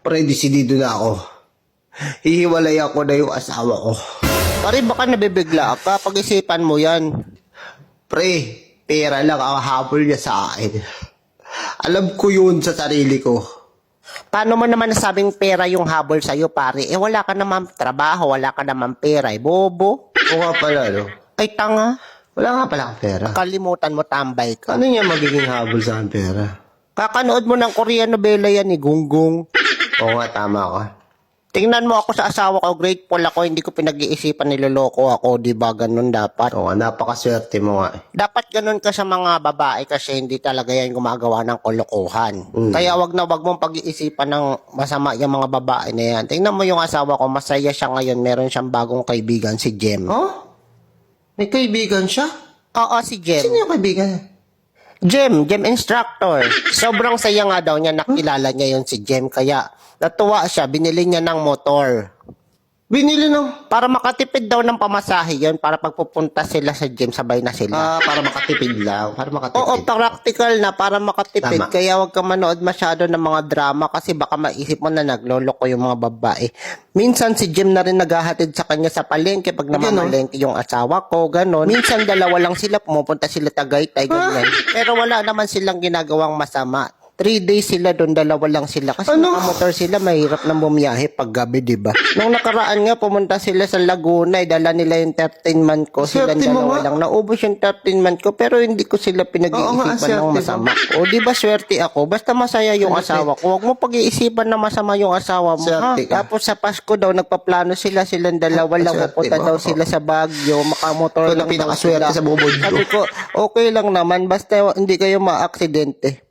Pre, desidido na ako. Hihiwalay ako na yung asawa ko. Pare, baka nabibigla ka. Pag-isipan mo yan. Pre, pera lang ang habol niya sa akin. Alam ko yun sa sarili ko. Paano mo naman nasabing pera yung habol sa'yo, pare? Eh, wala ka naman trabaho, wala ka naman pera. Eh, bobo. Oo nga pala, no? Ay, tanga. Wala nga pala akong pera. Kalimutan mo, tambay ka. Ano niya magiging habol sa akin pera? Kakanood mo ng Korean novela yan ni Gunggong. Oo nga, tama ka. Tingnan mo ako sa asawa ko, grateful ako, hindi ko pinag-iisipan niloloko ako, di ba? Ganun dapat. Oo nga, napakaswerte mo nga. Dapat ganun ka sa mga babae kasi hindi talaga yan gumagawa ng kolokohan. Kaya wag mong pag-iisipan ng masama yung mga babae na yan. Tingnan mo yung asawa ko, masaya siya ngayon, meron siyang bagong kaibigan, si Jem. Oh? May kaibigan siya? Oo, si Jem. Sino yung kaibigan? Jem instructor. Sobrang saya nga daw niya, nakilala niya yon si Jem, kaya natuwa siya, binili niya ng motor. Binili ng... Para makatipid daw ng pamasahe yon para pagpupunta sila sa gym, sabay na sila. para makatipid lang. Para makatipid. Oo, practical na para makatipid. Tama. Kaya wag ka manood masyado ng mga drama kasi baka maisip mo na nagloloko yung mga babae. Minsan si Jim na rin naghahatid sa kanya sa palengke pag namamalengke yung asawa ko, ganon. Minsan dalawa lang sila, pumupunta sila Tagaytay, ganyan. Pero wala naman silang ginagawang masama. 3 days sila doon, dalawa lang sila. Kasi nakamotor sila, mahirap na bumiyahe pag gabi, di ba? Nung nakaraan nga, pumunta sila sa Laguna, dala nila yung 13-month ko. Silang dalawa lang. Naubos yung 13-month ko, pero hindi ko sila pinag-iisipan ng masama. O, di ba swerte ako? Basta masaya yung asawa ko. Huwag mo pag-iisipan na masama yung asawa mo. Tapos sa Pasko daw, nagpaplano sila, silang dalawa lang. Pupunta daw sila sa Baguio, makamotor lang daw sila. Pinakaswerte sa bubod ko. Sabi ko, okay lang naman, basta hindi kayo ma-aksidente.